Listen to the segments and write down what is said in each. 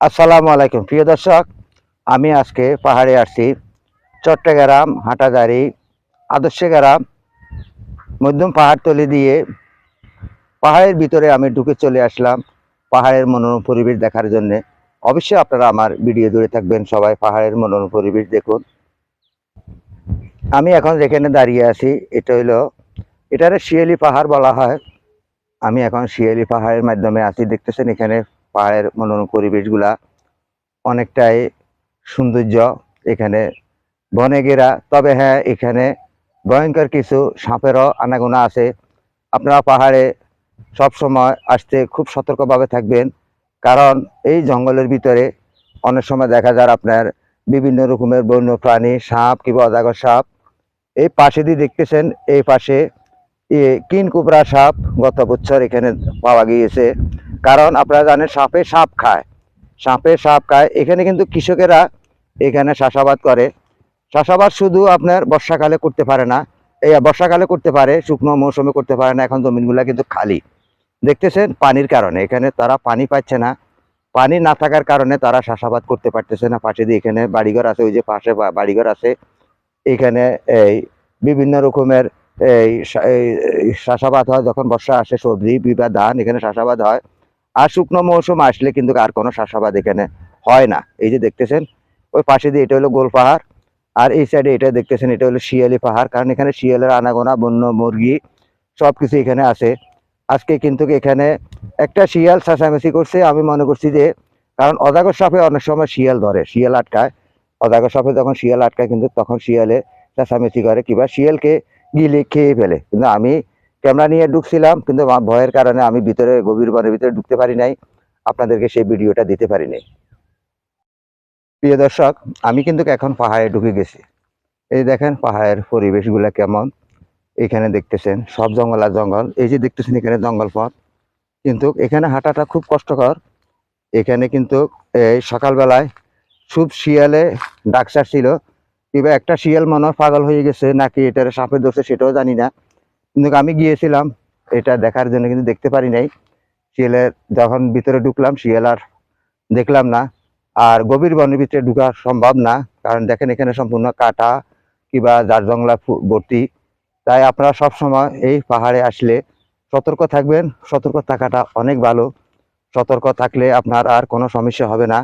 আসসালামু আলাইকুম প্রিয় দর্শক। আমি আজকে পাহাড়ে আসছি। চট্টগ্রাম হাটাজারি আদর্শ গ্রাম মধ্যম পাহাড়তলি দিয়ে পাহাড়ের ভিতরে আমি ঢুকে চলে আসলাম পাহাড়ের মনোরম পরিবেশ দেখার জন্য। অবশ্যই আপনারা আমার ভিডিও জুড়ে থাকবেন, সবাই পাহাড়ের মনোরম পরিবেশ দেখুন। আমি এখন যেখানে দাঁড়িয়ে আছি এটারে শিয়ালি পাহাড় বলা হয়। আমি এখন শিয়ালি পাহাড়ের মাধ্যমে আছি। দেখতেছেন এখানে পাহাড়ের মনোরম পরিবেশগুলা অনেকটাই সৌন্দর্য। এখানে বনে ঘেরা, তবে হ্যাঁ এখানে ভয়ঙ্কর কিছু সাপেরও আনাগোনা আছে। আপনারা পাহাড়ে সব সময় আসতে খুব সতর্কভাবে থাকবেন, কারণ এই জঙ্গলের ভিতরে অনেক সময় দেখা যায় আপনার বিভিন্ন রকমের বন্য প্রাণী, সাপ কিংবা অজাগর সাপ। এই পাশে দিয়ে দেখতেছেন, এই পাশে কিনকুবরা সাপ গত বছর এখানে পাওয়া গিয়েছে। কারণ আপনারা জানেন সাপে সাপ খায়। এখানে কিন্তু কৃষকেরা এখানে চাষাবাদ করে। চাষাবাদ শুধু আপনার বর্ষাকালে করতে পারে না, এই বর্ষাকালে করতে পারে, শুকনো মৌসুমে করতে পারে না। এখন জমিনগুলা কিন্তু খালি, দেখতেছেন পানির কারণে এখানে তারা পানি পাচ্ছে না। পানি না থাকার কারণে তারা চাষাবাদ করতে পারতেছে না। পাশে দিয়ে এখানে বাড়িঘর আছে, ওই যে পাশে বাড়িঘর আছে। এখানে এই বিভিন্ন রকমের এই চাষাবাদ হয় যখন বর্ষা আসে, সবজি বা ধান এখানে চাষাবাদ হয়। আর শুকনো মৌসুম আসলে কিন্তু আর কোনো চাষাবাদ এখানে হয় না। এই যে দেখতেছেন ওই পাশে দিয়ে এটা হলো গোল পাহাড়, আর এই সাইডে এটা দেখতেছেন এটা হলো শিয়ালি পাহাড়। কারণ এখানে শিয়ালের আনাগোনা, বন্য মুরগি সবকিছু এখানে আছে। আজকে কিন্তু এখানে একটা শিয়াল চেঁচামেচি করছে। আমি মনে করছি যে, কারণ অজাগর সাপে অনেক সময় শিয়াল ধরে, শিয়াল আটকায়। অজাগর সাপে যখন শিয়াল আটকায় কিন্তু তখন শিয়ালে চেঁচামেচি করে কিংবা শিয়ালকে গিলে খেয়ে ফেলে। কিন্তু আমি ক্যামেরা নিয়ে ঢুকছিলাম, কিন্তু আমার ভয়ের কারণে আমি ভিতরে গভীর বনের ভিতরে ঢুকতে পারি নাই, আপনাদেরকে সেই ভিডিওটা দিতে পারি নাই। প্রিয় দর্শক, আমি কিন্তু এখন পাহাড়ে ঢুকে গেছি। এই দেখেন পাহাড়ের পরিবেশগুলা কেমন। এখানে দেখতেছেন সব জঙ্গল আর জঙ্গল। এই যে দেখতেছেন এখানে জঙ্গল পথ, কিন্তু এখানে হাঁটাটা খুব কষ্টকর। এখানে কিন্তু এই সকালবেলায় খুব শিয়ালে ডাকসার ছিল, কিংবা একটা শিয়াল মনে হয় পাগল হয়ে গেছে নাকি এটার সাপে ধরছে সেটাও জানি না। কিন্তু আমি গিয়েছিলাম এটা দেখার জন্য, কিন্তু দেখতে পারি নাই শিয়ালের। যখন ভিতরে ঢুকলাম শিয়াল আর দেখলাম না। আর গভীর বনের ভিতরে ঢুকা সম্ভব না, কারণ দেখেন এখানে সম্পূর্ণ কাটা কিংবা জার জঙ্গলা ভর্তি। তাই আপনারা সব সময় এই পাহাড়ে আসলে সতর্ক থাকবেন। সতর্ক থাকাটা অনেক ভালো। সতর্ক থাকলে আপনার আর কোনো সমস্যা হবে না।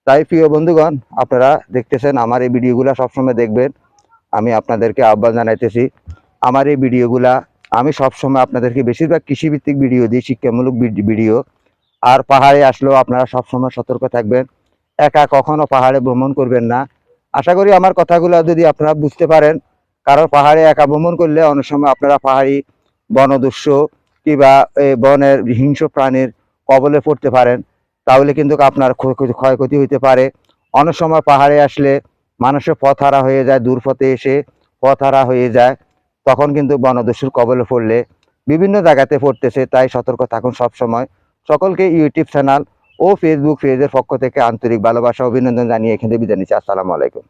তাই প্রিয় বন্ধুগণ, আপনারা দেখতেছেন আমার এই ভিডিওগুলো সবসময় দেখবেন। আমি আপনাদেরকে আহ্বান জানাইতেছি, আমার এই ভিডিওগুলা আমি সবসময় আপনাদেরকে বেশিরভাগ কৃষিভিত্তিক ভিডিও দিই, শিক্ষামূলক ভিডিও। আর পাহাড়ে আসলেও আপনারা সবসময় সতর্ক থাকবেন, একা কখনো পাহাড়ে ভ্রমণ করবেন না। আশা করি আমার কথাগুলো যদি আপনারা বুঝতে পারেন, কারণ পাহাড়ে একা ভ্রমণ করলে অনেক সময় আপনারা পাহাড়ি বনদস্যু কিংবা বনের হিংস্র প্রাণীর কবলে পড়তে পারেন। তাহলে কিন্তু আপনার ক্ষয়ক্ষতি হইতে পারে। অনেক সময় পাহাড়ে আসলে মানুষের পথ হারা হয়ে যায়, দূর পথে এসে পথ হারা হয়ে যায়। তখন কিন্তু বনদস্যুর কবলে পড়লে বিভিন্ন জায়গাতে পড়তেছে। তাই সতর্ক থাকুন সব সময়। সকলকে ইউটিউব চ্যানেল ও ফেসবুক পেজের পক্ষ থেকে আন্তরিক ভালোবাসা অভিনন্দন জানিয়ে এখানে বিদায় নিচ্ছি। আসসালামু আলাইকুম।